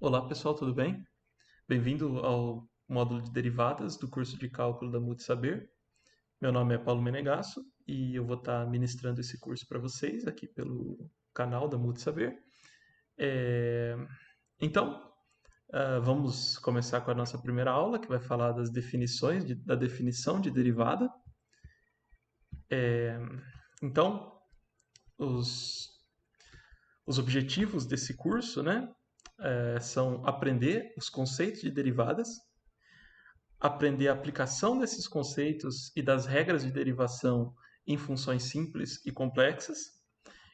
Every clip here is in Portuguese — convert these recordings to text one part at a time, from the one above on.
Olá pessoal, tudo bem? Bem-vindo ao módulo de derivadas do curso de cálculo da Multisaber. Meu nome é Paulo Menegasso e eu vou estar ministrando esse curso para vocês aqui pelo canal da Multisaber. É, Então, vamos começar com a nossa primeira aula, que vai falar das definições, da definição de derivada. Então, os, os objetivos desse curso, né, são aprender os conceitos de derivadas, aprender a aplicação desses conceitos e das regras de derivação em funções simples e complexas,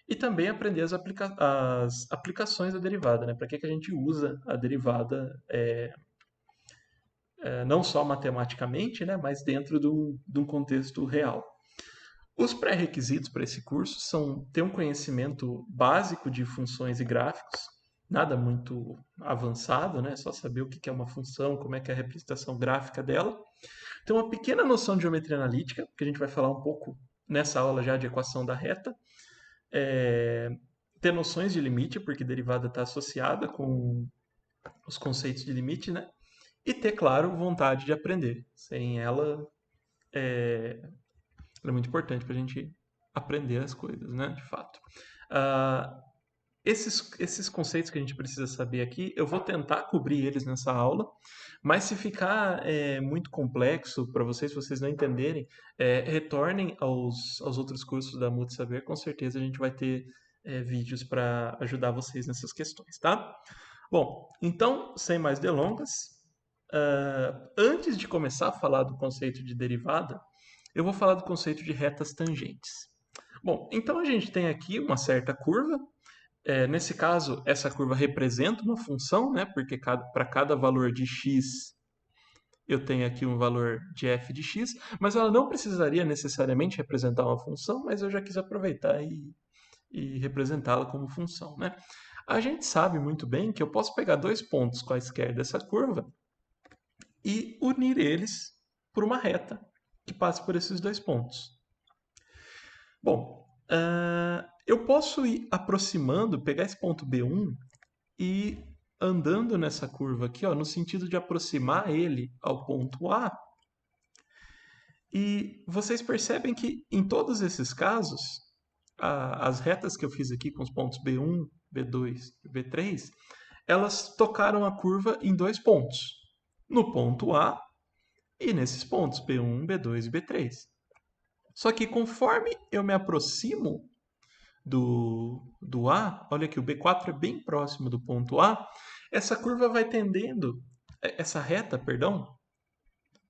e também aprender as aplicações da derivada, né? Para que a gente usa a derivada, não só matematicamente, né? Mas dentro de um contexto real. Os pré-requisitos para esse curso são ter um conhecimento básico de funções e gráficos, nada muito avançado, né? Só saber o que é uma função, como é que é a representação gráfica dela. Tem uma pequena noção de geometria analítica, que a gente vai falar um pouco nessa aula já de equação da reta. É, Ter noções de limite, porque derivada está associada com os conceitos de limite, né? E ter, claro, vontade de aprender. Sem ela, ela é muito importante para a gente aprender as coisas, né? De fato. Ah, esses conceitos que a gente precisa saber aqui, eu vou tentar cobrir eles nessa aula, mas se ficar muito complexo para vocês, se vocês não entenderem, retornem aos outros cursos da Multisaber, com certeza a gente vai ter vídeos para ajudar vocês nessas questões, tá? Bom, então, sem mais delongas, antes de começar a falar do conceito de derivada, eu vou falar do conceito de retas tangentes. Bom, então a gente tem aqui uma certa curva. Nesse caso, essa curva representa uma função, né? Porque para cada valor de x eu tenho aqui um valor de f de x, mas ela não precisaria necessariamente representar uma função, mas eu já quis aproveitar e representá-la como função, né? A gente sabe muito bem que eu posso pegar dois pontos quaisquer dessa curva e unir eles por uma reta que passe por esses dois pontos. Bom, eu posso ir aproximando, pegar esse ponto B1 e andando nessa curva aqui, ó, no sentido de aproximar ele ao ponto A. E vocês percebem que em todos esses casos, as retas que eu fiz aqui com os pontos B1, B2 e B3, elas tocaram a curva em dois pontos, no ponto A e nesses pontos B1, B2 e B3. Só que conforme eu me aproximo do A, olha que o B4 é bem próximo do ponto A, essa curva vai tendendo, essa reta, perdão,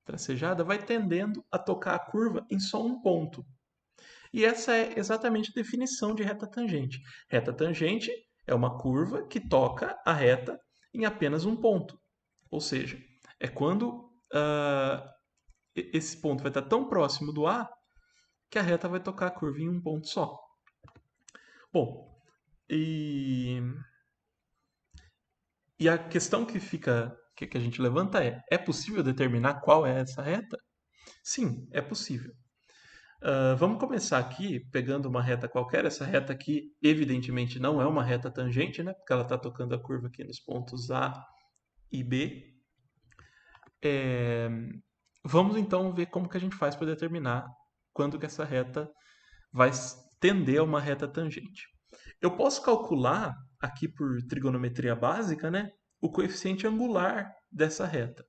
tracejada, vai tendendo a tocar a curva em só um ponto. E essa é exatamente a definição de reta tangente. Reta tangente é uma curva que toca a reta em apenas um ponto. Ou seja, é quando esse ponto vai estar tão próximo do A que a reta vai tocar a curva em um ponto só. Bom, e E a questão que a gente levanta é possível determinar qual é essa reta? Sim, é possível. Vamos começar aqui pegando uma reta qualquer. Essa reta aqui, evidentemente, não é uma reta tangente, né? Porque ela está tocando a curva aqui nos pontos A e B. É, Vamos então ver como que a gente faz para determinar quando que essa reta vai tender a uma reta tangente. Eu posso calcular aqui por trigonometria básica, né, o coeficiente angular dessa reta.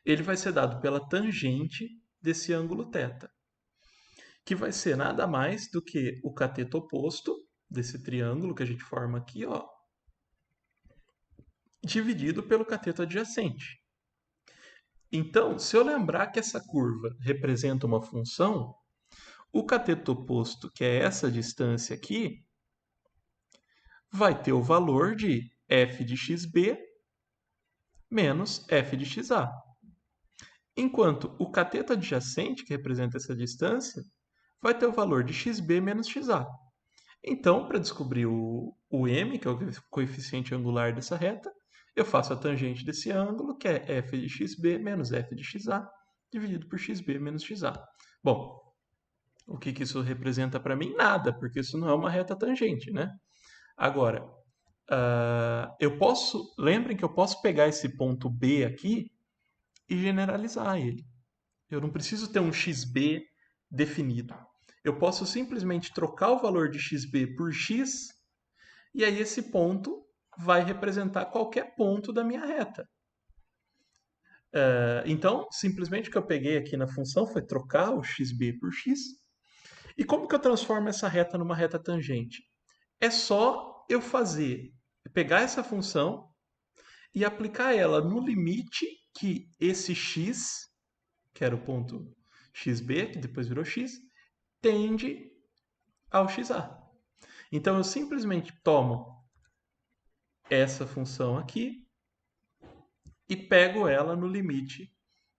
Ele vai ser dado pela tangente desse ângulo θ, que vai ser nada mais do que o cateto oposto desse triângulo que a gente forma aqui, ó, dividido pelo cateto adjacente. Então, se eu lembrar que essa curva representa uma função, o cateto oposto, que é essa distância aqui, vai ter o valor de f de xb menos f de xa. Enquanto o cateto adjacente, que representa essa distância, vai ter o valor de xb menos xa. Então, para descobrir o m, que é o coeficiente angular dessa reta, eu faço a tangente desse ângulo, que é f de xb menos f de xa, dividido por xb menos xa. Bom, o que isso representa para mim? Nada, porque isso não é uma reta tangente, né? Agora, Lembrem que eu posso pegar esse ponto B aqui e generalizar ele. Eu não preciso ter um xb definido. Eu posso simplesmente trocar o valor de xb por x, e aí esse ponto vai representar qualquer ponto da minha reta. Então, simplesmente o que eu peguei aqui na função foi trocar o xb por x. E como que eu transformo essa reta numa reta tangente? É só eu pegar essa função e aplicar ela no limite que esse x, que era o ponto xb, que depois virou x, tende ao xa. Então eu simplesmente tomo essa função aqui e pego ela no limite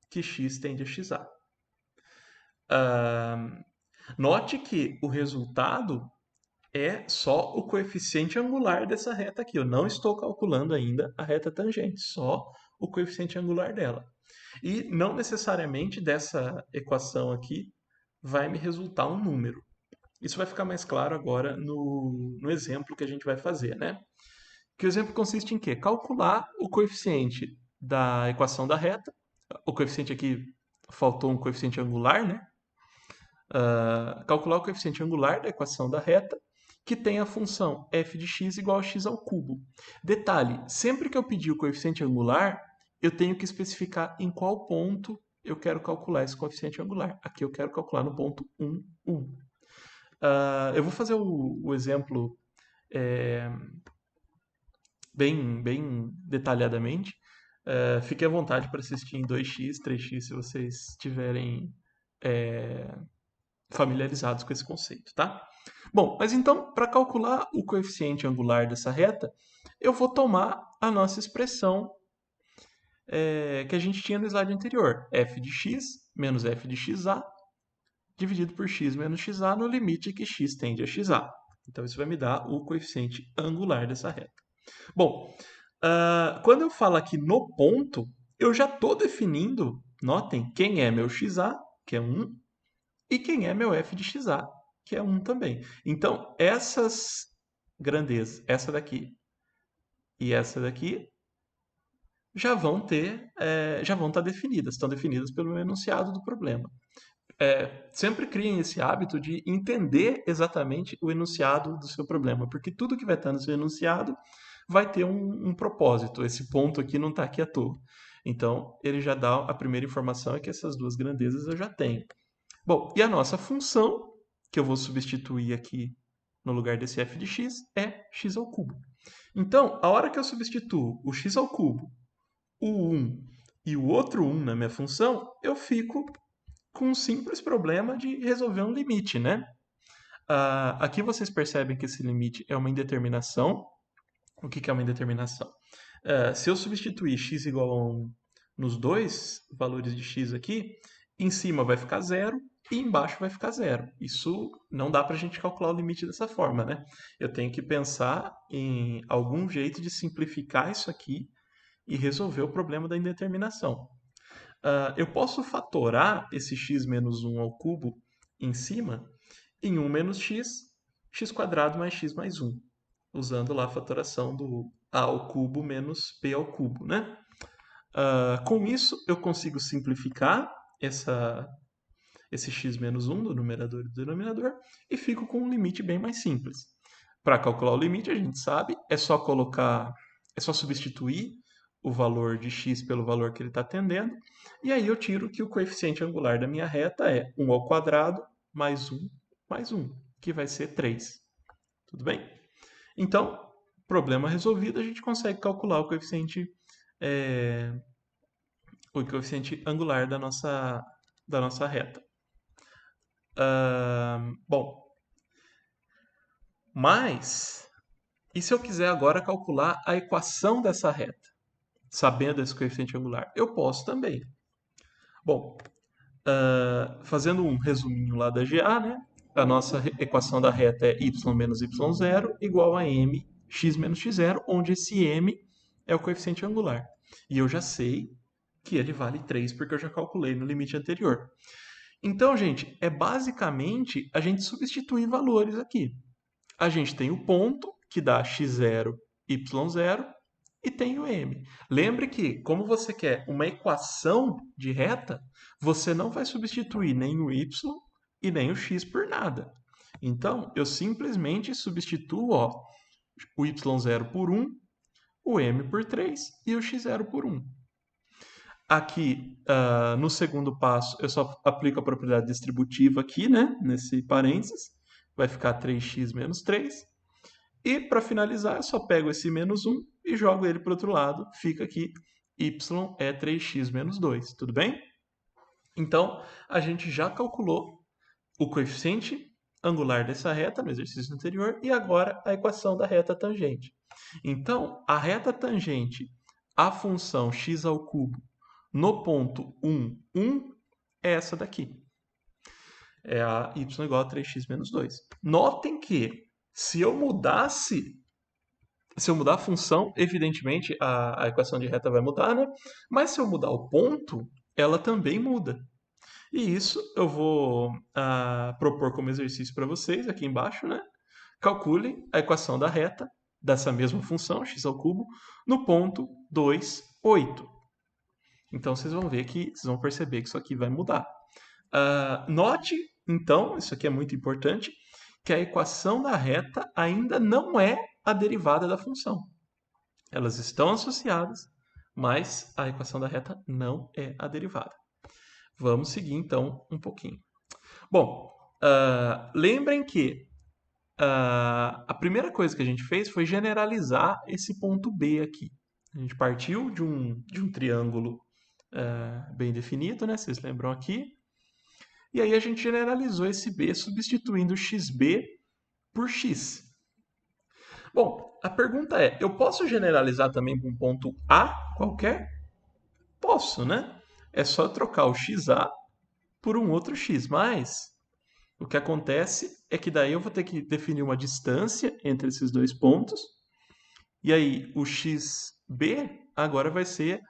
que x tende a xa. Note que o resultado é só o coeficiente angular dessa reta aqui. Eu não estou calculando ainda a reta tangente, só o coeficiente angular dela. E não necessariamente dessa equação aqui vai me resultar um número. Isso vai ficar mais claro agora no exemplo que a gente vai fazer, né? Que o exemplo consiste em quê? Calcular o coeficiente da equação da reta. O coeficiente aqui, faltou um coeficiente angular, né? Calcular o coeficiente angular da equação da reta, que tem a função f de x igual a x ao cubo. Detalhe, sempre que eu pedir o coeficiente angular, eu tenho que especificar em qual ponto eu quero calcular esse coeficiente angular. Aqui eu quero calcular no ponto 1, 1. Eu vou fazer o exemplo bem detalhadamente. Fique à vontade para assistir em 2x, 3x, se vocês estiverem familiarizados com esse conceito, tá? Bom, mas então, para calcular o coeficiente angular dessa reta, eu vou tomar a nossa expressão que a gente tinha no slide anterior, f de x menos f de xa dividido por x menos xa no limite que x tende a xa. Então, isso vai me dar o coeficiente angular dessa reta. Bom, quando eu falo aqui no ponto, eu já estou definindo, notem, quem é meu xa, que é 1, e quem é meu f de xa, que é 1 também. Então, essas grandezas, essa daqui e essa daqui, já vão estar definidas, estão definidas pelo enunciado do problema. Sempre criem esse hábito de entender exatamente o enunciado do seu problema, porque tudo que vai estar no seu enunciado vai ter um propósito. Esse ponto aqui não está aqui à toa. Então, ele já dá a primeira informação é que essas duas grandezas eu já tenho. Bom, e a nossa função, que eu vou substituir aqui no lugar desse f de x, é x ao cubo. Então, a hora que eu substituo o x ao cubo, o 1 e o outro 1 na minha função, eu fico com um simples problema de resolver um limite, né? Aqui vocês percebem que esse limite é uma indeterminação. O que é uma indeterminação? Se eu substituir x igual a 1 nos dois valores de x aqui, em cima vai ficar 0 e embaixo vai ficar 0. Isso não dá para a gente calcular o limite dessa forma, né? Eu tenho que pensar em algum jeito de simplificar isso aqui e resolver o problema da indeterminação. Eu posso fatorar esse x menos 1 ao cubo em cima em 1 menos x, x quadrado mais x mais 1, usando lá a fatoração do a ao cubo menos p ao cubo, né? Com isso, eu consigo simplificar esse x menos 1 do numerador e do denominador e fico com um limite bem mais simples. Para calcular o limite, a gente sabe, é só substituir o valor de x pelo valor que ele está atendendo, e aí eu tiro que o coeficiente angular da minha reta é 1 ao quadrado mais 1 mais 1, que vai ser 3. Tudo bem? Então, problema resolvido, a gente consegue calcular o coeficiente angular da nossa reta. Bom, mas, e se eu quiser agora calcular a equação dessa reta, sabendo esse coeficiente angular? Eu posso também. Bom, fazendo um resuminho lá da GA, né? A nossa equação da reta é y menos y0 igual a m x menos x0, onde esse m é o coeficiente angular. E eu já sei que ele vale 3, porque eu já calculei no limite anterior. Então, gente, é basicamente a gente substituir valores aqui. A gente tem o ponto, que dá x0 y0 e tem o m. Lembre que, como você quer uma equação de reta, você não vai substituir nem o y e nem o x por nada. Então, eu simplesmente substituo o y0 por 1, o m por 3 e o x0 por 1. Aqui, no segundo passo, eu só aplico a propriedade distributiva aqui, né? Nesse parênteses. Vai ficar 3x menos 3. E, para finalizar, eu só pego esse menos 1 e jogo ele para o outro lado. Fica aqui, y é 3x menos 2. Tudo bem? Então, a gente já calculou o coeficiente angular dessa reta no exercício anterior e agora a equação da reta tangente. Então, a reta tangente à função x ao cubo no ponto 1, 1 é essa daqui. É a y igual a 3x menos 2. Notem que se eu mudar a função, evidentemente a equação de reta vai mudar, né? Mas se eu mudar o ponto, ela também muda. E isso eu vou propor como exercício para vocês aqui embaixo, né? Calcule a equação da reta dessa mesma função, x ao cubo, no ponto 2, 8. Então vocês vão ver que, vocês vão perceber que isso aqui vai mudar. Note, então, isso aqui é muito importante, que a equação da reta ainda não é a derivada da função. Elas estão associadas, mas a equação da reta não é a derivada. Vamos seguir, então, um pouquinho. Bom, lembrem que a primeira coisa que a gente fez foi generalizar esse ponto B aqui. A gente partiu de um triângulo bem definido, né? Vocês lembram aqui? E aí a gente generalizou esse B substituindo xb por x. Bom, a pergunta é, eu posso generalizar também para um ponto A qualquer? Posso, né? É só trocar o xa por um outro x, mas o que acontece é que daí eu vou ter que definir uma distância entre esses dois pontos, e aí o xb agora vai ser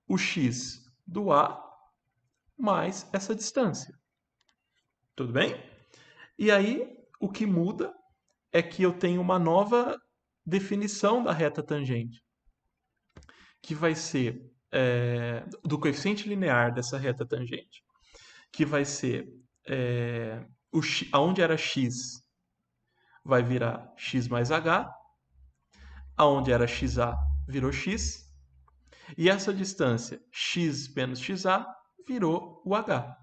o x do A mais essa distância. Tudo bem? E aí o que muda é que eu tenho uma nova definição da reta tangente, que vai ser do coeficiente linear dessa reta tangente, que vai ser aonde era x vai virar x mais h, aonde era xa virou x, e essa distância x menos xa virou o h.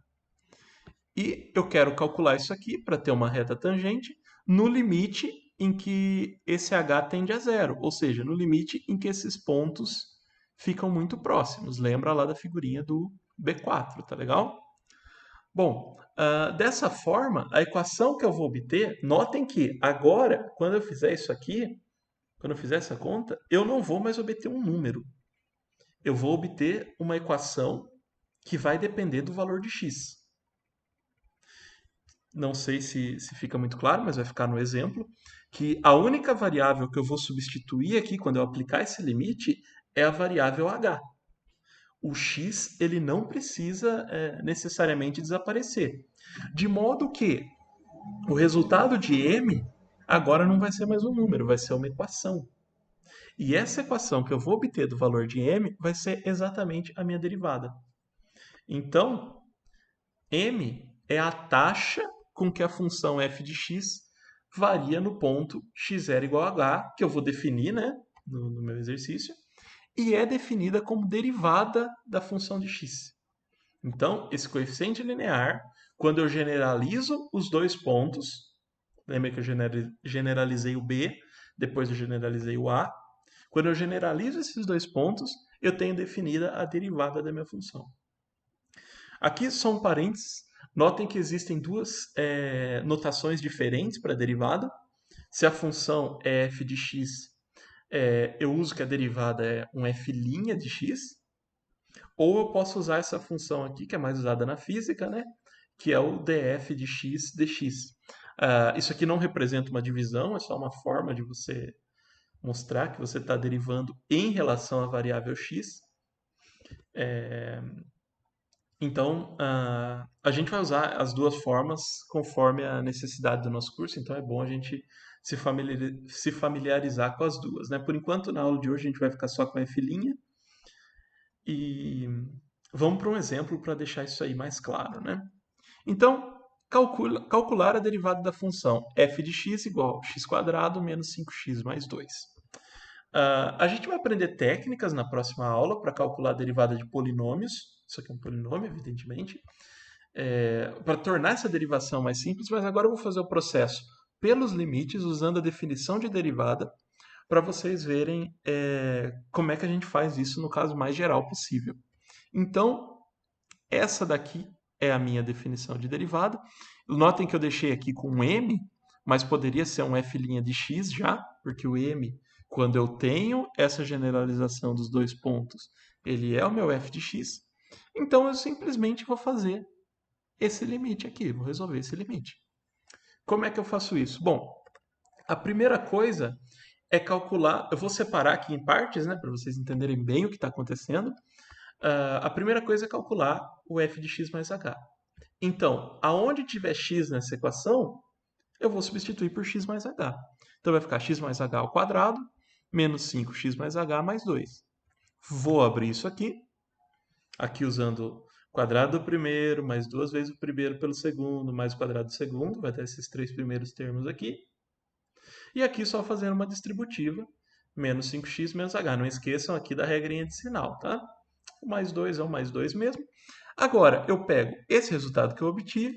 E eu quero calcular isso aqui para ter uma reta tangente no limite em que esse h tende a zero, ou seja, no limite em que esses pontos ficam muito próximos. Lembra lá da figurinha do B4, tá legal? Bom, dessa forma, a equação que eu vou obter, notem que agora, quando eu fizer isso aqui, quando eu fizer essa conta, eu não vou mais obter um número. Eu vou obter uma equação que vai depender do valor de x. Não sei se fica muito claro, mas vai ficar no exemplo, que a única variável que eu vou substituir aqui quando eu aplicar esse limite é a variável h. O x ele não precisa necessariamente desaparecer. De modo que o resultado de m agora não vai ser mais um número, vai ser uma equação. E essa equação que eu vou obter do valor de m vai ser exatamente a minha derivada. Então, m é a taxa com que a função f de x varia no ponto x0 igual a h, que eu vou definir, né, no meu exercício, e é definida como derivada da função de x. Então, esse coeficiente linear, quando eu generalizo os dois pontos, lembra que eu generalizei o b, depois eu generalizei o a, quando eu generalizo esses dois pontos, eu tenho definida a derivada da minha função. Aqui só um parênteses, notem que existem duas notações diferentes para a derivada. Se a função é f de x, eu uso que a derivada é um f' de x, ou eu posso usar essa função aqui, que é mais usada na física, né? Que é o df de x dx. Isso aqui não representa uma divisão, é só uma forma de você mostrar que você está derivando em relação à variável x. Então, a gente vai usar as duas formas conforme a necessidade do nosso curso, então é bom a gente se familiarizar com as duas, né? Por enquanto, na aula de hoje, a gente vai ficar só com f'. E vamos para um exemplo para deixar isso aí mais claro, né? Então, calcular a derivada da função f de x igual a x² menos 5x mais 2. A gente vai aprender técnicas na próxima aula para calcular a derivada de polinômios. Isso aqui é um polinômio, evidentemente. Para tornar essa derivação mais simples, mas agora eu vou fazer o processo pelos limites, usando a definição de derivada, para vocês verem como é que a gente faz isso no caso mais geral possível. Então, essa daqui é a minha definição de derivada. Notem que eu deixei aqui com um m, mas poderia ser um f' de x já, porque o m, quando eu tenho essa generalização dos dois pontos, ele é o meu f de x. Então, eu simplesmente vou fazer esse limite aqui, vou resolver esse limite. Como é que eu faço isso? Bom, a primeira coisa é calcular, eu vou separar aqui em partes, né, para vocês entenderem bem o que está acontecendo. A primeira coisa é calcular o f de x mais h. Então, aonde tiver x nessa equação, eu vou substituir por x mais h. Então, vai ficar x mais h ao quadrado, menos 5x mais h mais 2. Vou abrir isso aqui usando quadrado do primeiro, mais duas vezes o primeiro pelo segundo, mais o quadrado do segundo, vai dar esses três primeiros termos aqui. E aqui só fazendo uma distributiva, menos 5x menos h. Não esqueçam aqui da regrinha de sinal, tá? O mais 2 é o mais 2 mesmo. Agora, eu pego esse resultado que eu obtive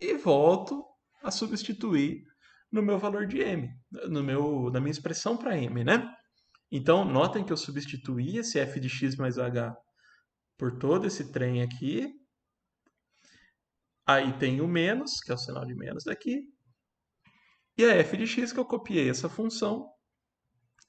e volto a substituir no meu valor de m, na minha expressão para m, né? Então, notem que eu substituí esse f de x mais h por todo esse trem aqui. Aí tem o menos, que é o sinal de menos daqui. E a f de x que eu copiei essa função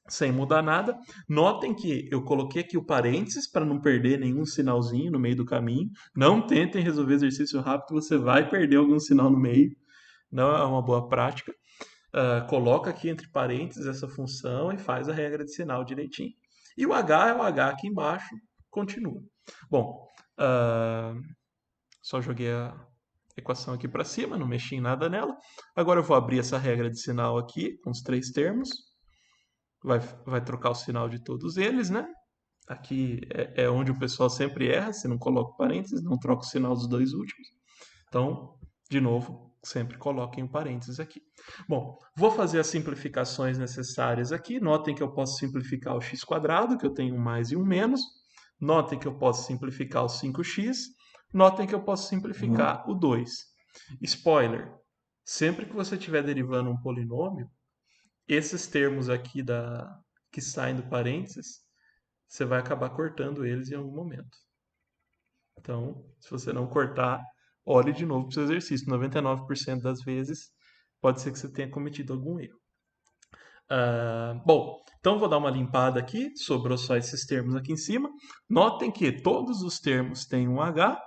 sem mudar nada. Notem que eu coloquei aqui o parênteses para não perder nenhum sinalzinho no meio do caminho. Não tentem resolver exercício rápido, você vai perder algum sinal no meio. Não é uma boa prática. Coloca aqui entre parênteses essa função e faz a regra de sinal direitinho. E o h é o h aqui embaixo, continua. Bom, só joguei a equação aqui para cima, não mexi em nada nela. Agora eu vou abrir essa regra de sinal aqui com os três termos. Vai trocar o sinal de todos eles, né? Aqui é onde o pessoal sempre erra, se não coloca parênteses, não troca o sinal dos dois últimos. Então, de novo, sempre coloquem o parênteses aqui. Bom, vou fazer as simplificações necessárias aqui. Notem que eu posso simplificar o x², que eu tenho um mais e um menos. Notem que eu posso simplificar o 5x. Notem que eu posso simplificar o 2. Spoiler, sempre que você estiver derivando um polinômio, esses termos aqui que saem do parênteses, você vai acabar cortando eles em algum momento. Então, se você não cortar, olhe de novo para o seu exercício. 99% das vezes, pode ser que você tenha cometido algum erro. Bom, então vou dar uma limpada aqui, sobrou só esses termos aqui em cima. Notem que todos os termos têm um H.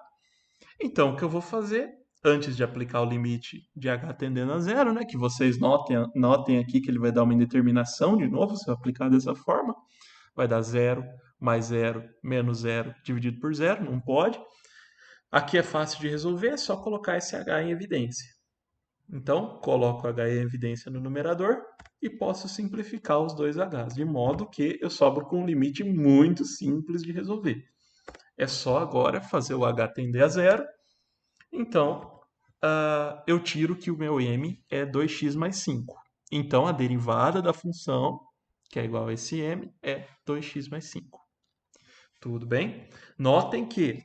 Então, o que eu vou fazer, antes de aplicar o limite de H tendendo a zero, né, que vocês notem aqui que ele vai dar uma indeterminação de novo, se eu aplicar dessa forma, vai dar 0 mais 0 menos 0 dividido por 0, não pode. Aqui é fácil de resolver, é só colocar esse H em evidência. Então, coloco H em evidência no numerador e posso simplificar os dois Hs, de modo que eu sobro com um limite muito simples de resolver. É só agora fazer o H tender a zero. Então, eu tiro que o meu m é 2x mais 5. Então, a derivada da função, que é igual a esse m, é 2x mais 5. Tudo bem? Notem que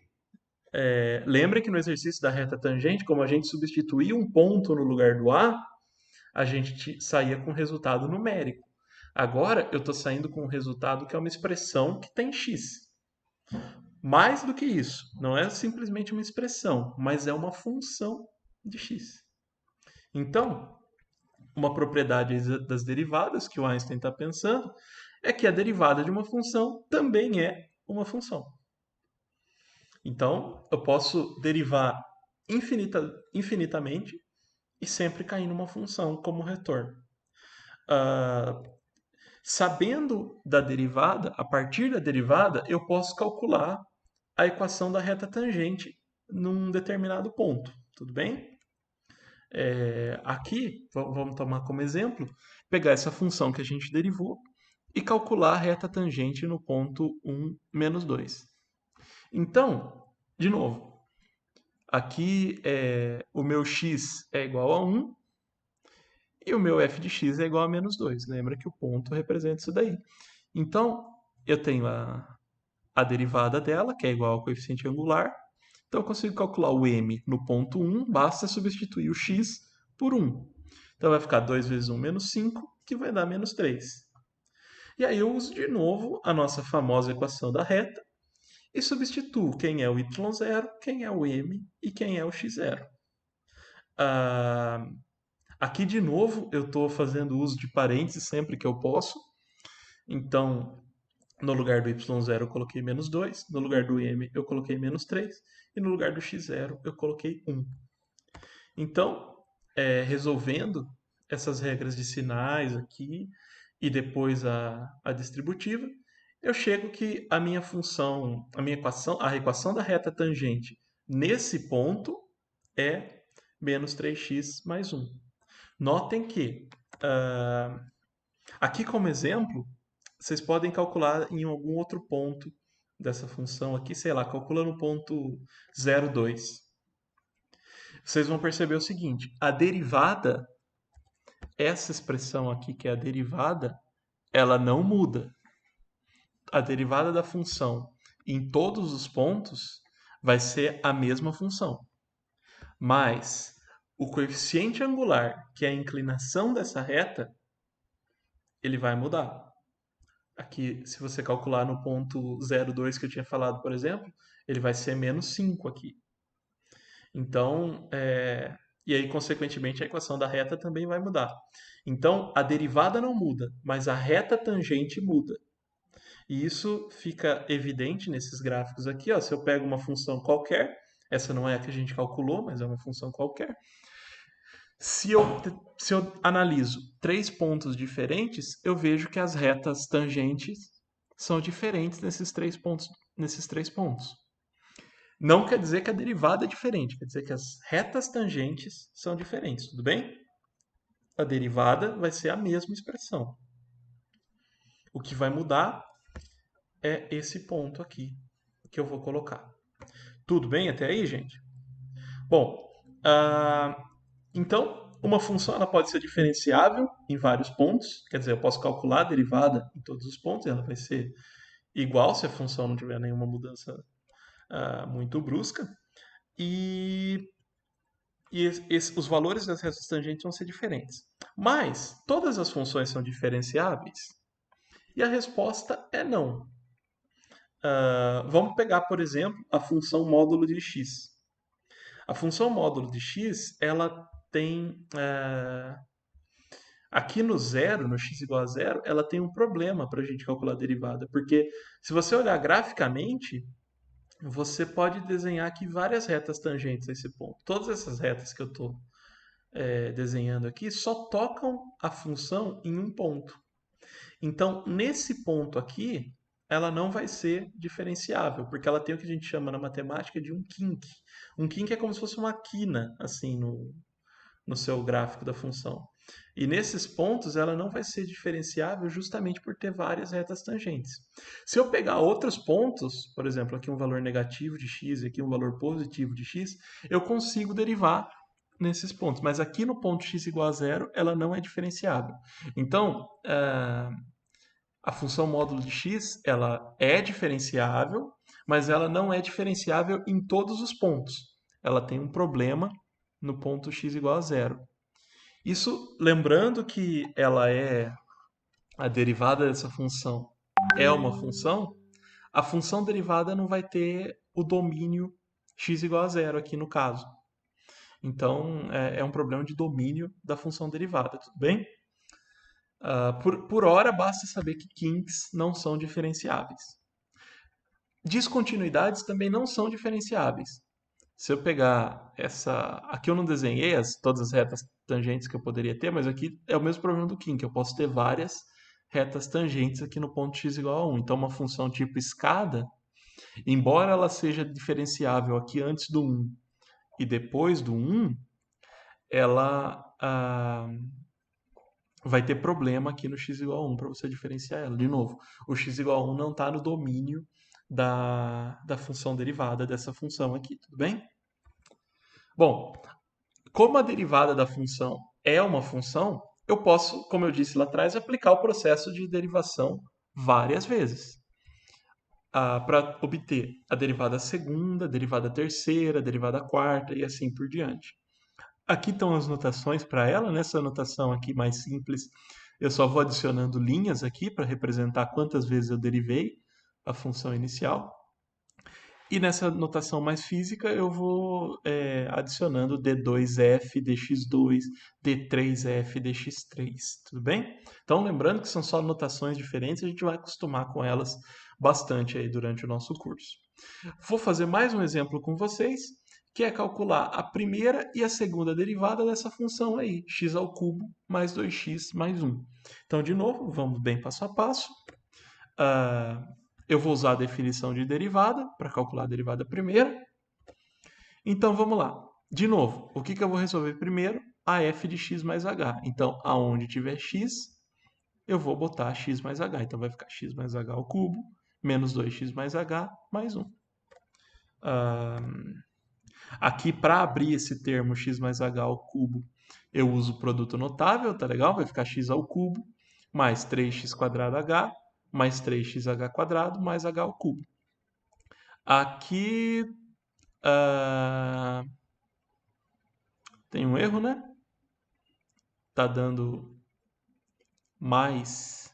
lembrem que no exercício da reta tangente, como a gente substituía um ponto no lugar do A, a gente saía com resultado numérico. Agora eu estou saindo com um resultado que é uma expressão que tem x. Mais do que isso, não é simplesmente uma expressão, mas é uma função de x. Então, uma propriedade das derivadas que o Einstein está pensando é que a derivada de uma função também é uma função. Então, eu posso derivar infinitamente e sempre cair numa função como retorno. Sabendo da derivada, a partir da derivada, eu posso calcular a equação da reta tangente num determinado ponto. Tudo bem? Aqui, vamos tomar como exemplo, pegar essa função que a gente derivou e calcular a reta tangente no ponto 1, menos 2. Então, de novo, aqui o meu x é igual a 1 e o meu f de x é igual a menos 2. Lembra que o ponto representa isso daí. Então, eu tenho a derivada dela, que é igual ao coeficiente angular. Então, eu consigo calcular o m no ponto 1, basta substituir o x por 1. Então, vai ficar 2 vezes 1 menos 5, que vai dar menos 3. E aí eu uso de novo a nossa famosa equação da reta e substituo quem é o y0, quem é o m e quem é o x0. Aqui, de novo, eu estou fazendo uso de parênteses sempre que eu posso. Então, no lugar do y0 eu coloquei menos 2, no lugar do m eu coloquei menos 3 e no lugar do x0 eu coloquei 1. Então, resolvendo essas regras de sinais aqui e depois a distributiva, eu chego que a minha função, a minha equação, a equação da reta tangente nesse ponto é menos 3x mais 1. Notem que aqui como exemplo, vocês podem calcular em algum outro ponto dessa função aqui, sei lá, calcula no ponto 0,2. Vocês vão perceber o seguinte, a derivada, essa expressão aqui que é a derivada, ela não muda. A derivada da função em todos os pontos vai ser a mesma função. Mas o coeficiente angular, que é a inclinação dessa reta, ele vai mudar. Aqui, se você calcular no ponto 0,2 que eu tinha falado, por exemplo, ele vai ser menos 5 aqui. Então, e aí, consequentemente, a equação da reta também vai mudar. Então, a derivada não muda, mas a reta tangente muda. E isso fica evidente nesses gráficos aqui. Ó, se eu pego uma função qualquer, essa não é a que a gente calculou, mas é uma função qualquer. Se eu analiso 3 pontos diferentes, eu vejo que as retas tangentes são diferentes nesses 3 pontos. Não quer dizer que a derivada é diferente, quer dizer que as retas tangentes são diferentes, tudo bem? A derivada vai ser a mesma expressão. O que vai mudar é esse ponto aqui que eu vou colocar. Tudo bem até aí, gente? Bom, então, uma função ela pode ser diferenciável em vários pontos, quer dizer, eu posso calcular a derivada em todos os pontos, ela vai ser igual se a função não tiver nenhuma mudança muito brusca. E os valores das retas tangentes vão ser diferentes. Mas todas as funções são diferenciáveis? E a resposta é não. Vamos pegar, por exemplo, a função módulo de x. A função módulo de x, ela tem... aqui no zero, no x igual a zero, ela tem um problema para a gente calcular a derivada. Porque se você olhar graficamente, você pode desenhar aqui várias retas tangentes a esse ponto. Todas essas retas que eu estou desenhando aqui só tocam a função em um ponto. Então, nesse ponto aqui, ela não vai ser diferenciável, porque ela tem o que a gente chama na matemática de um kink. Um kink é como se fosse uma quina, assim, no seu gráfico da função. E nesses pontos, ela não vai ser diferenciável justamente por ter várias retas tangentes. Se eu pegar outros pontos, por exemplo, aqui um valor negativo de x e aqui um valor positivo de x, eu consigo derivar nesses pontos. Mas aqui no ponto x igual a zero, ela não é diferenciável. Então, a função módulo de x ela é diferenciável, mas ela não é diferenciável em todos os pontos. Ela tem um problema no ponto x igual a zero. Isso lembrando que ela é a derivada dessa função é uma função, a função derivada não vai ter o domínio x igual a zero aqui no caso. Então, é um problema de domínio da função derivada, tudo bem? Por hora, basta saber que kinks não são diferenciáveis. Descontinuidades também não são diferenciáveis. Se eu pegar essa... Aqui eu não desenhei todas as retas tangentes que eu poderia ter, mas aqui é o mesmo problema do kink. Eu posso ter várias retas tangentes aqui no ponto x igual a 1. Então, uma função tipo escada, embora ela seja diferenciável aqui antes do 1 e depois do 1, ela vai ter problema aqui no x igual a 1 para você diferenciar ela. De novo, o x igual a 1 não está no domínio da função derivada dessa função aqui, tudo bem? Bom, como a derivada da função é uma função, eu posso, como eu disse lá atrás, aplicar o processo de derivação várias vezes. Para obter a derivada segunda, a derivada terceira, a derivada quarta e assim por diante. Aqui estão as notações para ela, nessa notação aqui mais simples, eu só vou adicionando linhas aqui para representar quantas vezes eu derivei a função inicial. E nessa notação mais física eu vou adicionando d2f dx2, d3f dx3, tudo bem? Então lembrando que são só notações diferentes, a gente vai acostumar com elas bastante aí durante o nosso curso. Vou fazer mais um exemplo com vocês, que é calcular a primeira e a segunda derivada dessa função aí, x ao cubo mais 2x mais 1. Então, de novo, vamos bem passo a passo. Eu vou usar a definição de derivada para calcular a derivada primeira. Então, vamos lá. De novo, o que eu vou resolver primeiro? A f de x mais h. Então, aonde tiver x, eu vou botar x mais h. Então, vai ficar x mais h ao cubo, menos 2x mais h, mais 1. Aqui, para abrir esse termo x mais h ao cubo, eu uso o produto notável, tá legal? Vai ficar x ao cubo, mais 3x quadrado h, mais 3xh quadrado, mais h ao cubo. Aqui tem um erro, né? Tá dando mais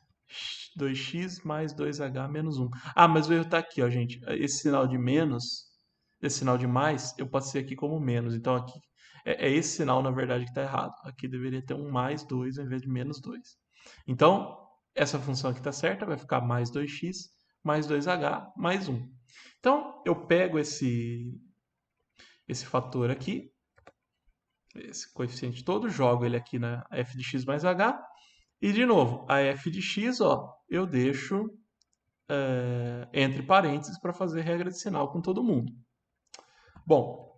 2x mais 2h menos 1. Mas o erro tá aqui, ó, gente. Esse sinal de menos, esse sinal de mais, eu passei aqui como menos. Então aqui é esse sinal, na verdade, que está errado. Aqui deveria ter um mais 2 ao invés de menos 2. Então, essa função aqui está certa, vai ficar mais 2x mais 2h mais 1. Então, eu pego esse fator aqui, esse coeficiente todo, jogo ele aqui na f de x mais h, e de novo, a f de x, ó, eu deixo entre parênteses para fazer regra de sinal com todo mundo. Bom,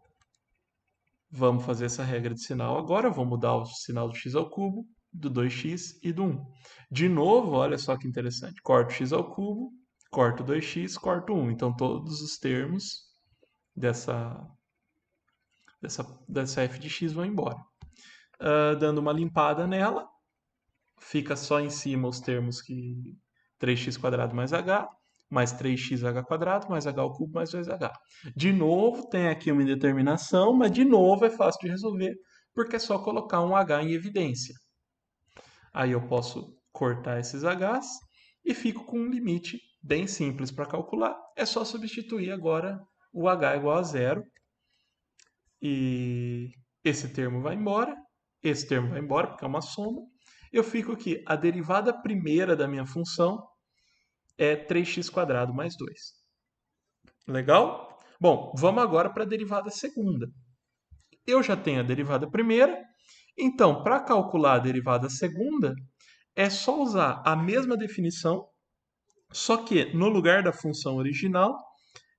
vamos fazer essa regra de sinal agora, vou mudar o sinal do x ao cubo, do 2x e do 1. De novo, olha só que interessante, corto x ao cubo, corto 2x, corto 1. Então, todos os termos dessa f de x vão embora. Dando uma limpada nela, fica só em cima os termos que 3x quadrado mais h, mais 3xh quadrado, mais h ao cubo, mais 2h. De novo, tem aqui uma indeterminação, mas de novo é fácil de resolver, porque é só colocar um h em evidência. Aí eu posso cortar esses h's e fico com um limite bem simples para calcular. É só substituir agora o h igual a zero. E esse termo vai embora, esse termo vai embora, porque é uma soma. Eu fico aqui, a derivada primeira da minha função é 3x quadrado mais 2. Legal? Bom, vamos agora para a derivada segunda. Eu já tenho a derivada primeira, então, para calcular a derivada segunda, é só usar a mesma definição, só que no lugar da função original,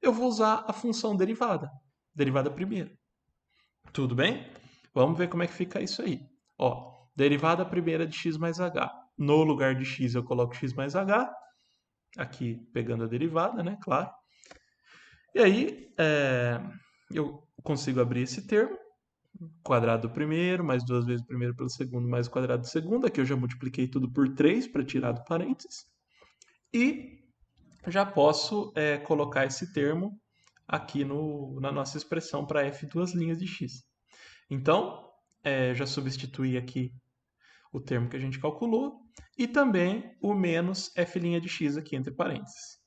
eu vou usar a função derivada, derivada primeira. Tudo bem? Vamos ver como é que fica isso aí. Ó, derivada primeira de x mais h. No lugar de x eu coloco x mais h, aqui pegando a derivada, né? Claro. E aí eu consigo abrir esse termo, quadrado do primeiro, mais duas vezes o primeiro pelo segundo, mais o quadrado do segundo. Aqui eu já multipliquei tudo por 3 para tirar do parênteses. E já posso colocar esse termo aqui na nossa expressão para f duas linhas de x. Então, já substituí aqui o termo que a gente calculou e também o menos f' de x aqui entre parênteses.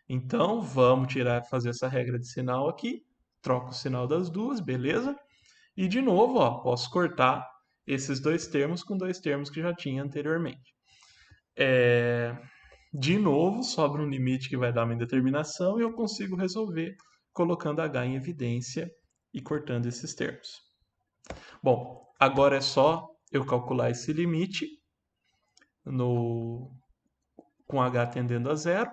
Então, vamos fazer essa regra de sinal aqui. Troco o sinal das duas, beleza? E de novo, ó, posso cortar esses dois termos com dois termos que já tinha anteriormente. De novo, sobra um limite que vai dar uma indeterminação e eu consigo resolver colocando h em evidência e cortando esses termos. Bom, agora é só eu calcular esse limite com h tendendo a zero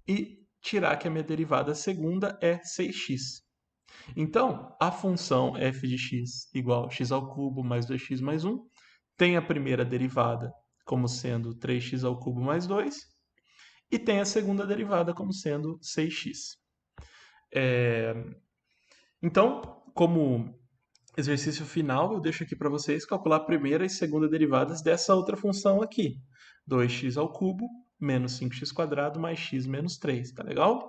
e tirar que a minha derivada segunda é 6x. Então, a função f de x igual a x ao cubo mais 2x mais 1 tem a primeira derivada como sendo 3x ao cubo mais 2 e tem a segunda derivada como sendo 6x. Então, como exercício final, eu deixo aqui para vocês calcular a primeira e segunda derivadas dessa outra função aqui. 2x ao cubo menos 5x quadrado mais x menos 3, tá legal?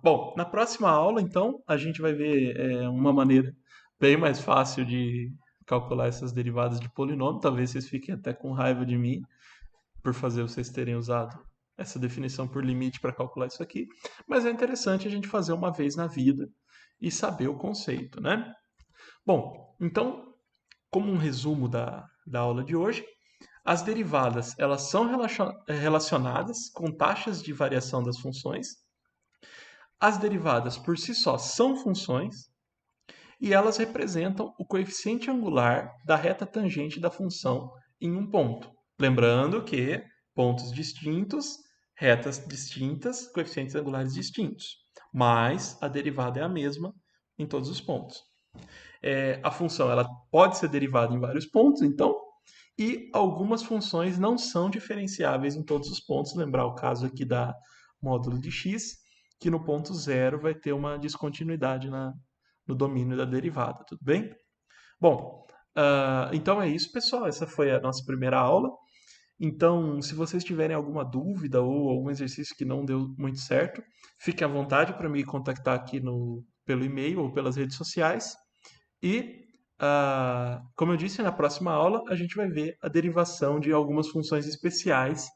Bom, na próxima aula, então, a gente vai ver uma maneira bem mais fácil de calcular essas derivadas de polinômio. Talvez vocês fiquem até com raiva de mim por fazer vocês terem usado essa definição por limite para calcular isso aqui, mas é interessante a gente fazer uma vez na vida e saber o conceito, né? Bom, então, como um resumo da aula de hoje, as derivadas elas são relacionadas com taxas de variação das funções. As derivadas por si só são funções e elas representam o coeficiente angular da reta tangente da função em um ponto. Lembrando que pontos distintos, retas distintas, coeficientes angulares distintos, mas a derivada é a mesma em todos os pontos. A função ela pode ser derivada em vários pontos, então, e algumas funções não são diferenciáveis em todos os pontos. Lembrar o caso aqui da módulo de x, que no ponto zero vai ter uma descontinuidade no domínio da derivada, tudo bem? Bom, então é isso, pessoal. Essa foi a nossa primeira aula. Então, se vocês tiverem alguma dúvida ou algum exercício que não deu muito certo, fiquem à vontade para me contactar aqui pelo e-mail ou pelas redes sociais. E, como eu disse, na próxima aula a gente vai ver a derivação de algumas funções especiais